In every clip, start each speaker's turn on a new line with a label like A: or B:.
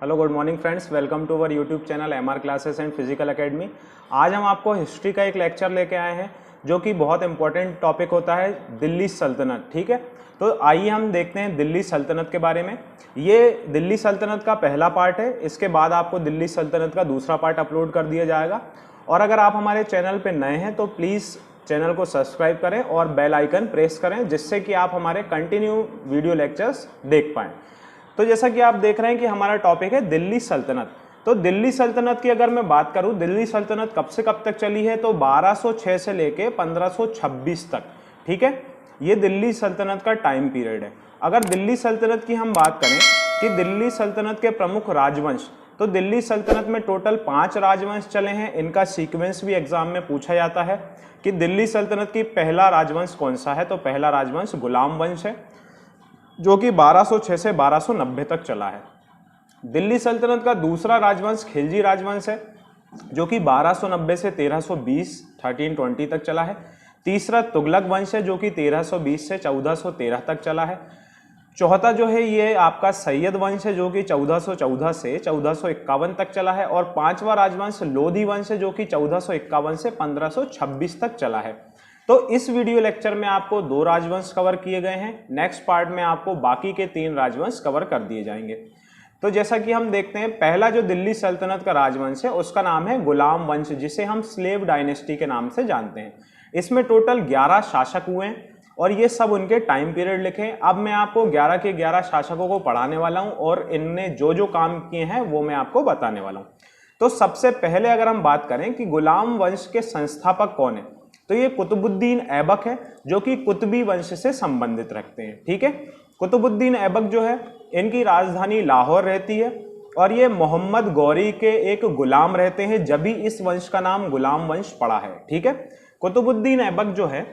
A: Hello good morning friends, welcome to our YouTube channel MR classes and physical academy. आज हम आपको history का एक लेक्चर लेके आए हैं जो कि बहुत इंपॉर्टेंट टॉपिक होता है, दिल्ली सल्तनत। ठीक है, तो आइए हम देखते हैं दिल्ली सल्तनत के बारे में। ये दिल्ली सल्तनत का पहला पार्ट है, इसके बाद आपको दिल्ली सल्तनत का दूसरा पार्ट अपलोड कर दिया जाएगा। और अगर आप हमारे चैनल पर नए हैं तो प्लीज़ चैनल को सब्सक्राइब करें और बेल आइकन प्रेस करें, जिससे कि आप हमारे कंटिन्यू वीडियो लेक्चर्स देख पाएँ। तो जैसा कि आप देख रहे हैं कि हमारा टॉपिक है दिल्ली सल्तनत। तो दिल्ली सल्तनत की अगर मैं बात करूं, दिल्ली सल्तनत कब से कब तक चली है, तो 1206 से लेके 1526 तक। ठीक है, ये दिल्ली सल्तनत का टाइम पीरियड है। अगर दिल्ली सल्तनत की हम बात करें कि दिल्ली सल्तनत के प्रमुख राजवंश, तो दिल्ली सल्तनत में टोटल 5 राजवंश चले हैं। इनका सीक्वेंस भी एग्जाम में पूछा जाता है कि दिल्ली सल्तनत की पहला राजवंश कौन सा है, तो पहला राजवंश गुलाम वंश है जो कि 1206 से 1290 तक चला है। दिल्ली सल्तनत का दूसरा राजवंश खिलजी राजवंश है जो कि 1290 से 1320 तक चला है। तीसरा तुगलक वंश है जो कि 1320 से 1413 तक चला है। चौथा जो है ये आपका सैयद वंश है जो कि 1414 से 1451 तक चला है। और पांचवा राजवंश लोधी वंश है जो कि 1451 से 1526 तक चला है। तो इस वीडियो लेक्चर में आपको 2 राजवंश कवर किए गए हैं, नेक्स्ट पार्ट में आपको बाकी के 3 राजवंश कवर कर दिए जाएंगे। तो जैसा कि हम देखते हैं, पहला जो दिल्ली सल्तनत का राजवंश है उसका नाम है गुलाम वंश, जिसे हम स्लेव डायनेस्टी के नाम से जानते हैं। इसमें टोटल 11 शासक हुए हैं और ये सब उनके टाइम पीरियड लिखे हैं। अब मैं आपको 11 के 11 शासकों को पढ़ाने वाला हूं और इनने जो जो काम किए हैं वो मैं आपको बताने वाला हूं। तो सबसे पहले अगर हम बात करें कि गुलाम वंश के संस्थापक कौन है, तो ये कुतुबुद्दीन ऐबक है जो कि कुतुबी वंश से संबंधित रखते हैं। ठीक है, कुतुबुद्दीन ऐबक जो है इनकी राजधानी लाहौर रहती है और ये मोहम्मद गौरी के एक गुलाम रहते हैं, जब भी इस वंश का नाम गुलाम वंश पड़ा है। ठीक है, कुतुबुद्दीन ऐबक जो है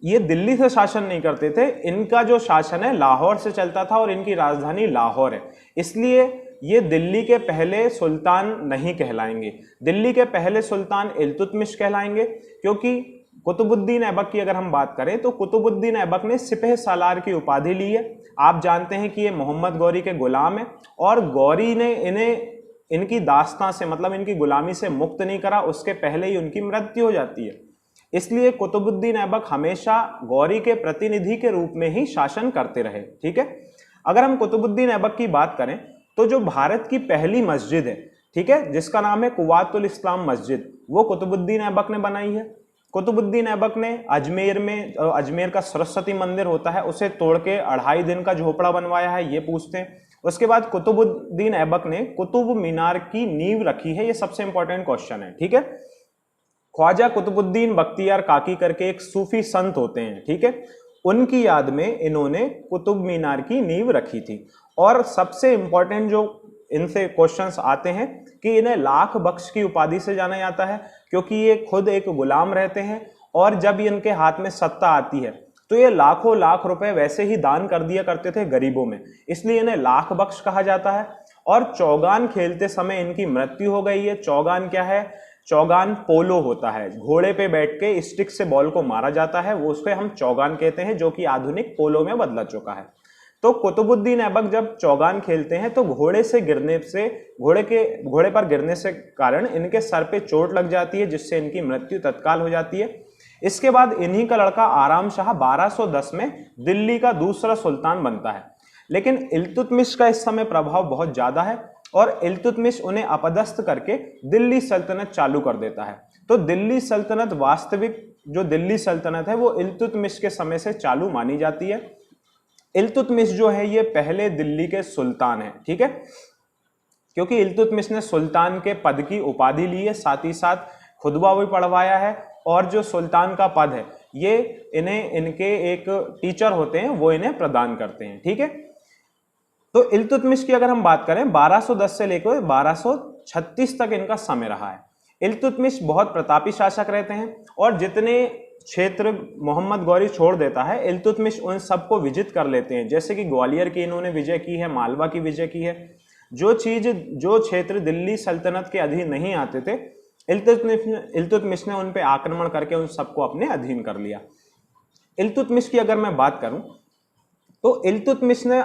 A: ये दिल्ली से शासन नहीं करते थे, इनका जो शासन है लाहौर से चलता था और इनकी राजधानी लाहौर है, इसलिए ये दिल्ली के पहले सुल्तान नहीं कहलाएंगे। दिल्ली के पहले सुल्तान इल्तुतमिश कहलाएंगे, क्योंकि कुतुबुद्दीन ऐबक की अगर हम बात करें तो कुतुबुद्दीन ऐबक ने सिपह सालार की उपाधि ली है। आप जानते हैं कि ये मोहम्मद गौरी के गुलाम है और गौरी ने इन्हें इनकी दास्तां से, मतलब इनकी गुलामी से मुक्त नहीं करा, उसके पहले ही उनकी मृत्यु हो जाती है। इसलिए कुतुबुद्दीन ऐबक हमेशा गौरी के प्रतिनिधि के रूप में ही शासन करते रहे। ठीक है, अगर हम कुतुबुद्दीन ऐबक की बात करें तो जो भारत की पहली मस्जिद है, ठीक है, जिसका नाम है कुव्वातुल इस्लाम मस्जिद, वो कुतुबुद्दीन ऐबक ने बनाई है। कुतुबुद्दीन ऐबक ने अजमेर का सरस्वती मंदिर होता है उसे तोड़ के 2.5 दिन का झोपड़ा बनवाया है, ये पूछते हैं। उसके बाद कुतुबुद्दीन ऐबक ने कुतुब मीनार की नींव रखी है, ये सबसे इंपॉर्टेंट क्वेश्चन है। ठीक है, ख्वाजा कुतुबुद्दीन बख्तियार काकी करके एक सूफी संत होते हैं, ठीक है, उनकी याद में इन्होंने कुतुब मीनार की नींव रखी थी। और सबसे इंपॉर्टेंट जो इनसे क्वेश्चंस आते हैं कि इन्हें लाख बख्श की उपाधि से जाना जाता है, क्योंकि ये खुद एक गुलाम रहते हैं और जब इनके हाथ में सत्ता आती है तो ये लाखों लाख रुपए वैसे ही दान कर दिया करते थे गरीबों में, इसलिए इन्हें लाख बख्श कहा जाता है। और चौगान खेलते समय इनकी मृत्यु हो गई है। चौगान क्या है? चौगान पोलो होता है, घोड़े पे बैठ के स्टिक से बॉल को मारा जाता है, वो उसको हम चौगान कहते हैं, जो कि आधुनिक पोलो में बदला चुका है। तो कुतुबुद्दीन ऐबक जब चौगान खेलते हैं तो घोड़े पर गिरने से कारण इनके सर पे चोट लग जाती है, जिससे इनकी मृत्यु तत्काल हो जाती है। इसके बाद इन्हीं का लड़का आराम शाह 1210 में दिल्ली का दूसरा सुल्तान बनता है, लेकिन इल्तुतमिश का इस समय प्रभाव बहुत ज्यादा है और इल्तुतमिश उन्हें अपदस्थ करके दिल्ली सल्तनत चालू कर देता है। तो दिल्ली सल्तनत, वास्तविक जो दिल्ली सल्तनत है वो इल्तुतमिश के समय से चालू मानी जाती है। इल्तुतमिश जो है ये पहले दिल्ली के सुल्तान है। ठीक है, क्योंकि इल्तुतमिश ने सुल्तान के पद की उपाधि ली है, साथ ही साथ खुतबा भी पढ़वाया है, और जो सुल्तान का पद है ये इन्हें इनके एक टीचर होते हैं वो इन्हें प्रदान करते हैं। ठीक है, तो इल्तुतमिश की अगर हम बात करें 1210 से लेकर 1236 तक इनका समय रहा है। इल्तुतमिश बहुत प्रतापी शासक रहते हैं और जितने क्षेत्र मोहम्मद गौरी छोड़ देता है इल्तुतमिश उन सबको विजित कर लेते हैं। जैसे कि ग्वालियर की इन्होंने विजय की है, मालवा की विजय की है। जो क्षेत्र दिल्ली सल्तनत के अधीन नहीं आते थे, इल्तुतमिश ने उन पे आक्रमण करके उन सबको अपने अधीन कर लिया। इल्तुतमिश की अगर मैं बात करूं तो इल्तुतमिश ने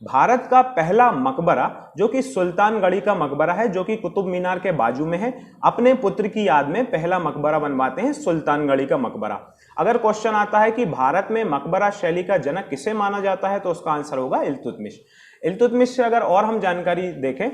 A: भारत का पहला मकबरा जो कि सुल्तानगढ़ी का मकबरा है, जो कि कुतुब मीनार के बाजू में है, अपने पुत्र की याद में पहला मकबरा बनवाते हैं, सुल्तानगढ़ी का मकबरा। अगर क्वेश्चन आता है कि भारत में मकबरा शैली का जनक किसे माना जाता है, तो उसका आंसर होगा इल्तुतमिश। इल्तुतमिश से अगर और हम जानकारी देखें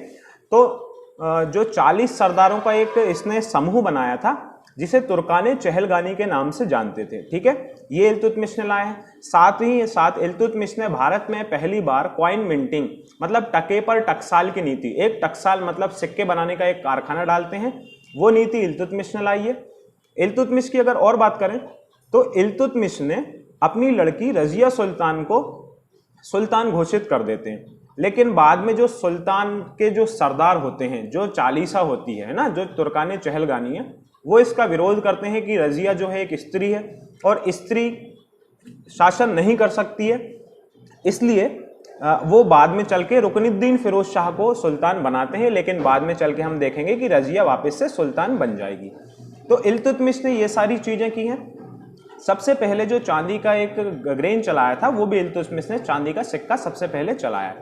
A: तो जो 40 सरदारों का एक इसने समूह बनाया था, जिसे तुर्काने चहलगानी के नाम से जानते थे, ठीक है, ये इल्तुतमिश ने लाए हैं। साथ ही साथ इल्तुतमिश ने भारत में पहली बार कॉइन मिंटिंग, मतलब टके पर टकसाल की नीति, एक टकसाल मतलब सिक्के बनाने का एक कारखाना डालते हैं, वो नीति इल्तुतमिश ने लाई है। इल्तुतमिश की अगर और बात करें तो इल्तुतमिश ने अपनी लड़की रजिया सुल्तान को सुल्तान घोषित कर देते हैं, लेकिन बाद में जो सुल्तान के जो सरदार होते हैं, जो चालीसा होती है ना, जो तुर्काने चहलगानी है, वो इसका विरोध करते हैं कि रजिया जो है एक स्त्री है और स्त्री शासन नहीं कर सकती है, इसलिए वो बाद में चल के रुकनुद्दीन फिरोज शाह को सुल्तान बनाते हैं, लेकिन बाद में चल के हम देखेंगे कि रजिया वापस से सुल्तान बन जाएगी। तो इल्तुतमिश ने ये सारी चीज़ें की हैं। सबसे पहले जो चांदी का एक ग्रेन चलाया था, वो भी इल्तुतमिश ने चांदी का सिक्का सबसे पहले चलाया।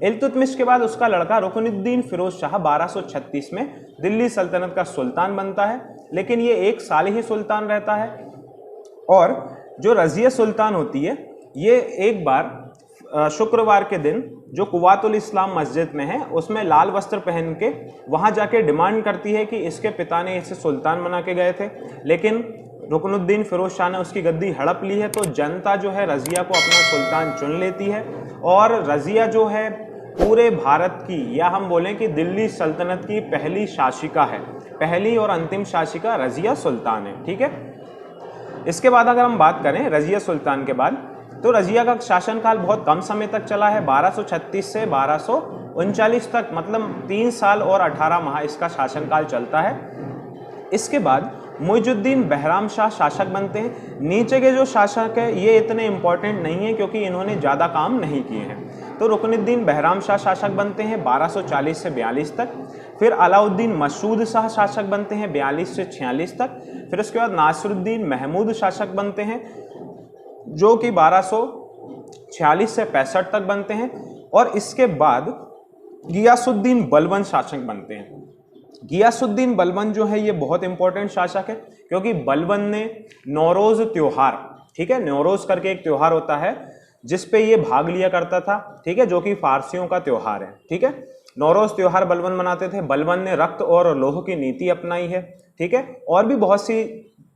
A: इल्तुतमिश के बाद उसका लड़का रुकनुद्दीन फिरोज शाह 1236 में दिल्ली सल्तनत का सुल्तान बनता है, लेकिन ये 1 साल ही सुल्तान रहता है। और जो रजिया सुल्तान होती है, ये एक बार शुक्रवार के दिन जो कुवातुल इस्लाम मस्जिद में है, उसमें लाल वस्त्र पहन के वहाँ जाके डिमांड करती है कि इसके पिता ने इसे सुल्तान बना के गए थे, लेकिन रुकनुद्दीन फिरोज शाह ने उसकी गद्दी हड़प ली है। तो जनता जो है रजिया को अपना सुल्तान चुन लेती है, और रजिया जो है पूरे भारत की, या हम बोलें कि दिल्ली सल्तनत की पहली शासिका है, पहली और अंतिम शासिका रजिया सुल्तान है, ठीक है। इसके बाद अगर हम बात करें रजिया सुल्तान के बाद, तो रजिया का शासनकाल बहुत कम समय तक चला है, 1236 से 1239 तक, मतलब 3 साल और 18 माह इसका शासनकाल चलता है। इसके बाद मुइजुद्दीन बहराम शाह शासक बनते हैं। नीचे के जो शासक है ये इतने इंपॉर्टेंट नहीं है, क्योंकि इन्होंने ज़्यादा काम नहीं किए हैं। तो रुकनुद्दीन बहराम शाह शासक बनते हैं 1240 से 42 तक। फिर अलाउद्दीन मसूद शाह शासक बनते हैं 42 से 46 तक। फिर उसके बाद नासिरुद्दीन महमूद शासक बनते हैं, जो कि 1246 से 65 तक बनते हैं। और इसके बाद गियासुद्दीन बलबन शासक बनते हैं। गियासुद्दीन बलबन जो है ये बहुत इंपॉर्टेंट शासक है, क्योंकि बलबन ने नौरोज त्योहार, ठीक है, नौरोज करके एक त्योहार होता है जिस पे ये भाग लिया करता था, ठीक है, जो कि फारसियों का त्योहार है, ठीक है। नौरोज त्योहार बलबन मनाते थे। बलबन ने रक्त और लोह की नीति अपनाई है, ठीक है। और भी बहुत सी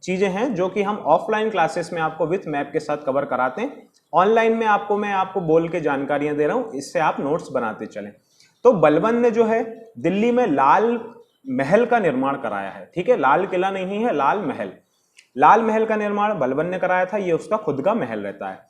A: चीजें हैं जो कि हम ऑफलाइन क्लासेस में आपको विथ मैप के साथ कवर कराते हैं। ऑनलाइन में मैं आपको बोल के जानकारियां दे रहा हूं, इससे आप नोट्स बनाते चलें। तो बलबन ने जो है दिल्ली में लाल महल का निर्माण कराया है, ठीक है, लाल किला नहीं है, लाल महल। लाल महल का निर्माण बलबन ने कराया था, ये उसका खुद का महल रहता है।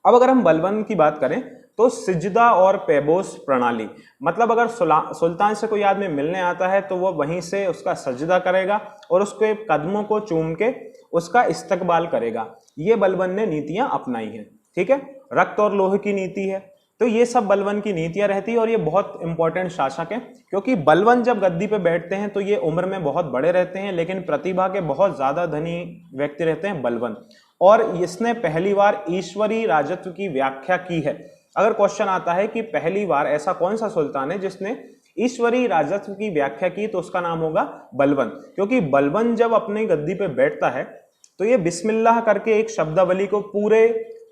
A: अब अगर हम बलबन की बात करें तो सिजदा और पेबोस प्रणाली, मतलब अगर सुल्तान से कोई आदमी मिलने आता है तो वो वहीं से उसका सजदा करेगा और उसके कदमों को चूम के उसका इस्तकबाल करेगा। ये बलबन ने नीतियां अपनाई हैं, ठीक है। रक्त और लोह की नीति है, तो ये सब बलबन की नीतियां रहती है। और ये बहुत इंपॉर्टेंट शासक है, क्योंकि बलबन जब गद्दी पे बैठते हैं तो ये उम्र में बहुत बड़े रहते हैं, लेकिन प्रतिभा के बहुत ज्यादा धनी व्यक्ति रहते हैं बलबन। और इसने पहली बार ईश्वरी राजत्व की व्याख्या की है। अगर क्वेश्चन आता है कि पहली बार ऐसा कौन सा सुल्तान है जिसने ईश्वरी राजत्व की व्याख्या की, तो उसका नाम होगा बलबन। क्योंकि बलबन जब अपनी गद्दी पे बैठता है तो ये बिस्मिल्लाह करके एक शब्दावली को पूरे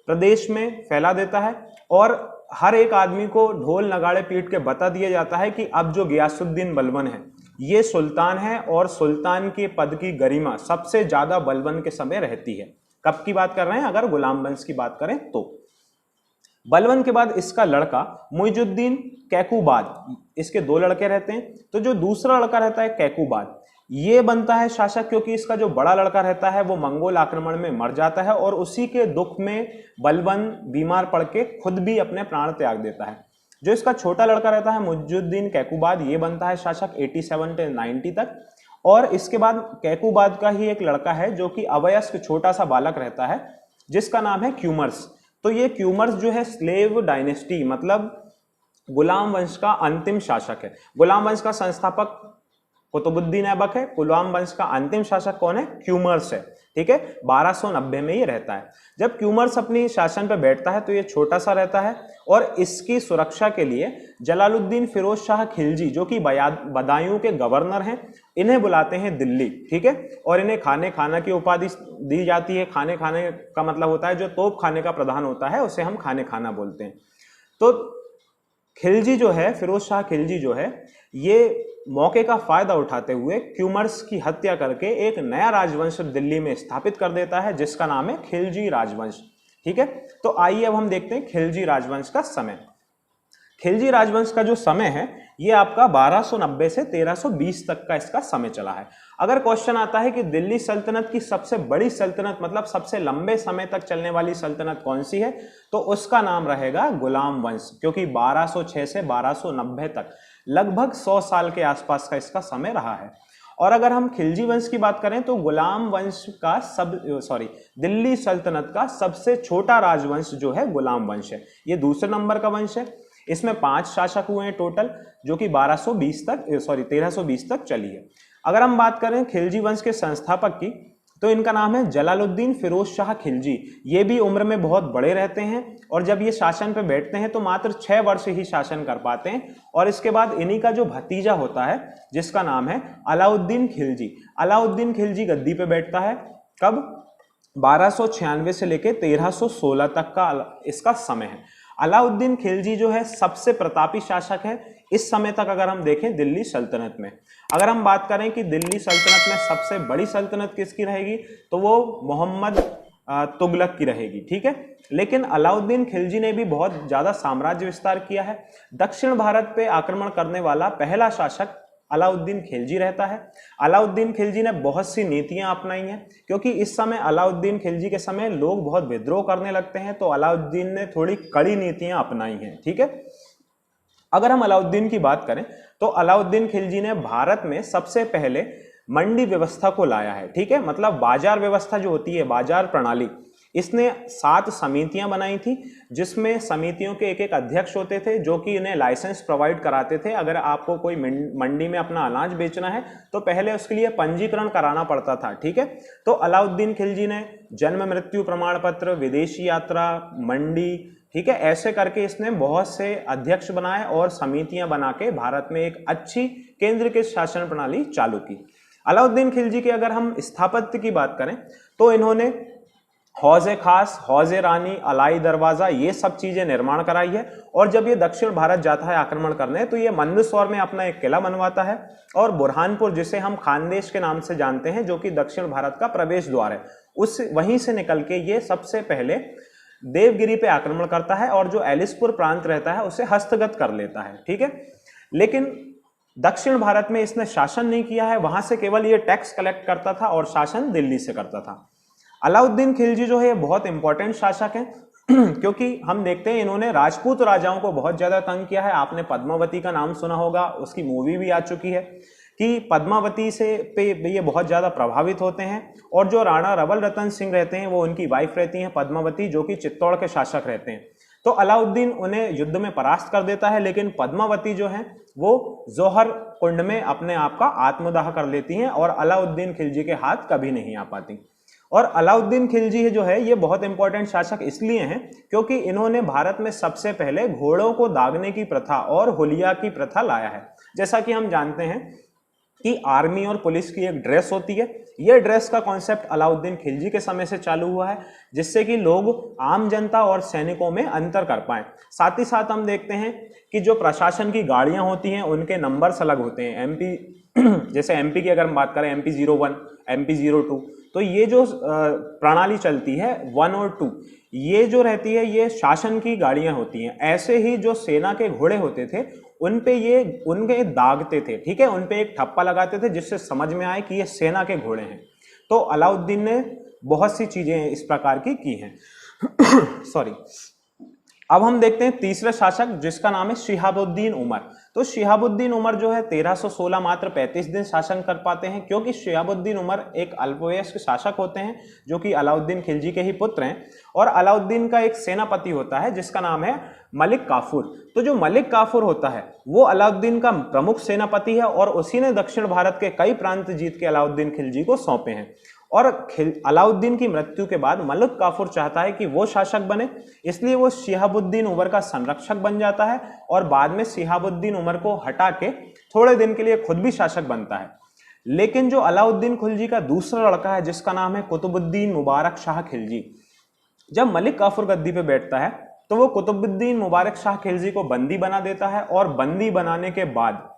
A: प्रदेश में फैला देता है, और हर एक आदमी को ढोल नगाड़े पीट के बता दिया जाता है कि अब जो गियासुद्दीन बलबन है ये सुल्तान है, और सुल्तान के पद की गरिमा सबसे ज्यादा बलबन के समय रहती है। कब की बात कर रहे हैं? अगर गुलाम वंश की बात करें तो। बलबन के बाद इसका लड़का मुइजुद्दीन कैकुबाद, इसके 2 लड़के रहते हैं। तो जो दूसरा लड़का रहता है कैकुबाद, ये बनता है शासक, क्योंकि इसका जो बड़ा लड़का रहता है वो मंगोल आक्रमण में मर जाता है, और उसी के दुख में बलबन बीमार पड़ के खुद भी अपने प्राण त्याग देता है। जो इसका छोटा लड़का रहता है मुइजुद्दीन कैकुबाद, ये बनता है शासक 87 से 90 तक। और इसके बाद कैकुबाद का ही एक लड़का है जो कि अवयस्क छोटा सा बालक रहता है, जिसका नाम है क्यूमर्स। तो ये क्यूमर्स जो है स्लेव डायनेस्टी, मतलब गुलाम वंश का अंतिम शासक है। गुलाम वंश का संस्थापक कुतुबुद्दीन ऐबक है। कुलवाम वंश का अंतिम शासक कौन है? क्यूमर्स है, ठीक है, 1290 में ये रहता है। जब क्यूमर्स अपनी शासन पर बैठता है तो ये छोटा सा रहता है और इसकी सुरक्षा के लिए जलालुद्दीन फिरोज शाह खिलजी जो कि बदायूं के गवर्नर हैं, इन्हें बुलाते हैं दिल्ली, ठीक है, और इन्हें खाने खाना की उपाधि दी जाती है। खाने खाने का मतलब होता है जो तोप खाने का प्रधान होता है उसे हम खाने खाना बोलते हैं। तो खिलजी जो है, फिरोज शाह खिलजी जो है, ये मौके का फायदा उठाते हुए क्यूमर्स की हत्या करके एक नया राजवंश दिल्ली में स्थापित कर देता है जिसका नाम है खिलजी राजवंश, ठीक है। तो आइए अब हम देखते हैं खिलजी राजवंश का समय। खिलजी राजवंश का जो समय है ये आपका 1290 से 1320 तक का इसका समय चला है। अगर क्वेश्चन आता है कि दिल्ली सल्तनत की सबसे बड़ी सल्तनत मतलब सबसे लंबे समय तक चलने वाली सल्तनत कौन सी है, तो उसका नाम रहेगा गुलाम वंश, क्योंकि 1206 से 1290 तक लगभग 100 साल के आसपास का इसका समय रहा है। और अगर हम खिलजी वंश की बात करें तो गुलाम वंश का दिल्ली सल्तनत का सबसे छोटा राजवंश जो है गुलाम वंश है। ये दूसरे नंबर का वंश है। इसमें 5 शासक हुए हैं टोटल, जो कि 1320 तक चली है। अगर हम बात करें खिलजी वंश के संस्थापक की तो इनका नाम है जलालुद्दीन फिरोज शाह खिलजी। ये भी उम्र में बहुत बड़े रहते हैं और जब ये शासन पे बैठते हैं तो मात्र 6 वर्ष ही शासन कर पाते हैं। और इसके बाद इन्हीं का जो भतीजा होता है जिसका नाम है अलाउद्दीन खिलजी, अलाउद्दीन खिलजी गद्दी पे बैठता है। कब? 1296 से लेकर 1316 तक का इसका समय है। अलाउद्दीन खिलजी जो है सबसे प्रतापी शासक है इस समय तक। अगर हम देखें दिल्ली सल्तनत में, अगर हम बात करें कि दिल्ली सल्तनत में सबसे बड़ी सल्तनत किसकी रहेगी, तो वो मोहम्मद तुगलक की रहेगी, ठीक है। लेकिन अलाउद्दीन खिलजी ने भी बहुत ज्यादा साम्राज्य विस्तार किया है। दक्षिण भारत पे आक्रमण करने वाला पहला शासक अलाउद्दीन खिलजी रहता है। अलाउद्दीन खिलजी ने बहुत सी नीतियां अपनाई हैं, क्योंकि इस समय अलाउद्दीन खिलजी के समय लोग बहुत विद्रोह करने लगते हैं, तो अलाउद्दीन ने थोड़ी कड़ी नीतियां अपनाई हैं, ठीक है। अगर हम अलाउद्दीन की बात करें तो अलाउद्दीन खिलजी ने भारत में सबसे पहले मंडी व्यवस्था को लाया है, ठीक है, मतलब बाजार व्यवस्था जो होती है, बाजार प्रणाली, इसने 7 समितियां बनाई थी जिसमें समितियों के एक अध्यक्ष होते थे जो कि इन्हें लाइसेंस प्रोवाइड कराते थे। अगर आपको कोई मंडी में अपना अनाज बेचना है तो पहले उसके लिए पंजीकरण कराना पड़ता था, ठीक है। तो अलाउद्दीन खिलजी ने जन्म मृत्यु प्रमाण पत्र, विदेशी यात्रा, मंडी, ठीक है, ऐसे करके इसने बहुत से अध्यक्ष बनाए और समितियां बना के भारत में एक अच्छी केंद्रीकृत शासन प्रणाली चालू की। अलाउद्दीन खिलजी के अगर हम स्थापत्य की बात करें तो इन्होंने हौजे खास, हौजे रानी, अलाई दरवाजा, ये सब चीजें निर्माण कराई है। और जब ये दक्षिण भारत जाता है आक्रमण करने तो ये मंदसौर में अपना एक किला बनवाता है और बुरहानपुर, जिसे हम खानदेश के नाम से जानते हैं, जो कि दक्षिण भारत का प्रवेश द्वार है, उस वहीं से निकल के ये सबसे पहले देवगिरी पे आक्रमण करता है और जो एलिसपुर प्रांत रहता है उसे हस्तगत कर लेता है, ठीक है। लेकिन दक्षिण भारत में इसने शासन नहीं किया है, वहां से केवल ये टैक्स कलेक्ट करता था और शासन दिल्ली से करता था। अलाउद्दीन खिलजी जो है बहुत इंपॉर्टेंट शासक हैं क्योंकि हम देखते हैं इन्होंने राजपूत राजाओं को बहुत ज्यादा तंग किया है। आपने पद्मावती का नाम सुना होगा, उसकी मूवी भी आ चुकी है कि पद्मावती से पे ये बहुत ज्यादा प्रभावित होते हैं। और जो राणा रवल रतन सिंह रहते हैं वो उनकी वाइफ रहती हैं पद्मावती, जो कि चित्तौड़ के शासक रहते हैं। तो अलाउद्दीन उन्हें युद्ध में परास्त कर देता है, लेकिन पद्मावती जो है वो जौहर कुंड में अपने आप का आत्मदाह कर लेती हैं और अलाउद्दीन खिलजी के हाथ कभी नहीं आ पाती। और अलाउद्दीन खिलजी जो है ये बहुत इंपॉर्टेंट शासक इसलिए हैं क्योंकि इन्होंने भारत में सबसे पहले घोड़ों को दागने की प्रथा और हुलिया की प्रथा लाया है। जैसा कि हम जानते हैं कि आर्मी और पुलिस की एक ड्रेस होती है, यह ड्रेस का कॉन्सेप्ट अलाउद्दीन खिलजी के समय से चालू हुआ है, जिससे कि लोग आम जनता और सैनिकों में अंतर कर पाए। साथ ही साथ हम देखते हैं कि जो प्रशासन की गाड़ियां होती हैं उनके नंबर्स अलग होते हैं। एमपी जैसे एमपी की अगर हम बात करें MP 01, MP 02, तो ये जो प्रणाली चलती है 1 और 2, ये जो रहती है ये शासन की गाड़ियां होती हैं। ऐसे ही जो सेना के घोड़े होते थे उन पे ये उनके दागते थे, ठीक है, उन पे एक ठप्पा लगाते थे जिससे समझ में आए कि ये सेना के घोड़े हैं। तो अलाउद्दीन ने बहुत सी चीजें इस प्रकार की हैं सॉरी। अब हम देखते हैं तीसरे शासक जिसका नाम है शिहाबुद्दीन उमर। तो शिहाबुद्दीन उमर जो है 1316 मात्र 35 दिन शासन कर पाते हैं, क्योंकि शिहाबुद्दीन उमर एक अल्पवयस्क शासक होते हैं जो कि अलाउद्दीन खिलजी के ही पुत्र हैं। और अलाउद्दीन का एक सेनापति होता है जिसका नाम है मलिक काफूर। तो जो मलिक काफूर होता है वो अलाउद्दीन का प्रमुख सेनापति है और उसी ने दक्षिण भारत के कई प्रांत जीत के अलाउद्दीन खिलजी को सौंपे हैं। और अलाउद्दीन की मृत्यु के बाद मलिक काफूर चाहता है कि वो शासक बने, इसलिए वो शिहाबुद्दीन उमर का संरक्षक बन जाता है और बाद में शिहाबुद्दीन उमर को हटा के थोड़े दिन के लिए खुद भी शासक बनता है। लेकिन जो अलाउद्दीन खिलजी का दूसरा लड़का है जिसका नाम है कुतुबुद्दीन मुबारक शाह खिलजी, जब मलिक काफूर गद्दी पे बैठता है तो वो कुतुबुद्दीन मुबारक शाह खिलजी को बंदी बना देता है और बंदी बनाने के बाद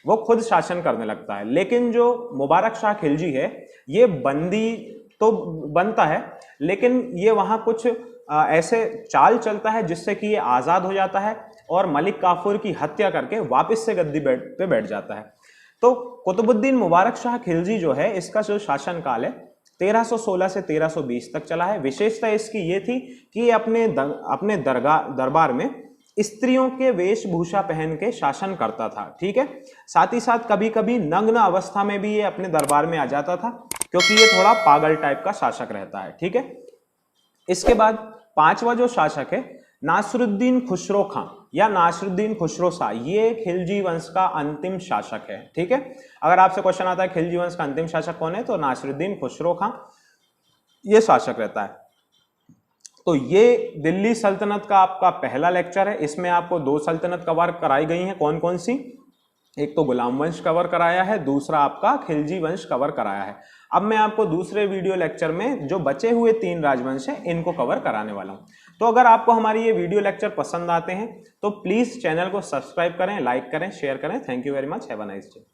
A: वो खुद शासन करने लगता है। लेकिन जो मुबारक शाह खिलजी है ये बंदी तो बनता है, लेकिन ये वहां कुछ ऐसे चाल चलता है जिससे कि ये आजाद हो जाता है और मलिक काफूर की हत्या करके वापस से गद्दी पे बैठ जाता है। तो कुतुबुद्दीन मुबारक शाह खिलजी जो है इसका जो शासन काल है 1316 से 1320 तक चला है। विशेषता इसकी ये थी कि ये अपने दरबार में स्त्रियों के वेशभूषा पहन के शासन करता था, ठीक है। साथ ही साथ कभी कभी नग्न अवस्था में भी ये अपने दरबार में आ जाता था, क्योंकि ये थोड़ा पागल टाइप का शासक रहता है, ठीक है। इसके बाद पांचवा जो शासक है नासिरुद्दीन खुसरो खां या नासिरुद्दीन खुसरो शाह, ये खिलजी वंश का अंतिम शासक है, ठीक है। अगर आपसे क्वेश्चन आता है खिलजी वंश का अंतिम शासक कौन है, तो नासिरुद्दीन खुसरो खां ये शासक रहता है। तो ये दिल्ली सल्तनत का आपका पहला लेक्चर है। इसमें आपको दो सल्तनत कवर कराई गई हैं, कौन कौन सी, एक तो गुलाम वंश कवर कराया है, दूसरा आपका खिलजी वंश कवर कराया है। अब मैं आपको दूसरे वीडियो लेक्चर में जो बचे हुए 3 राजवंश हैं इनको कवर कराने वाला हूं। तो अगर आपको हमारी ये वीडियो लेक्चर पसंद आते हैं तो प्लीज चैनल को सब्सक्राइब करें, लाइक करें, शेयर करें। Thank you very much, have a nice day.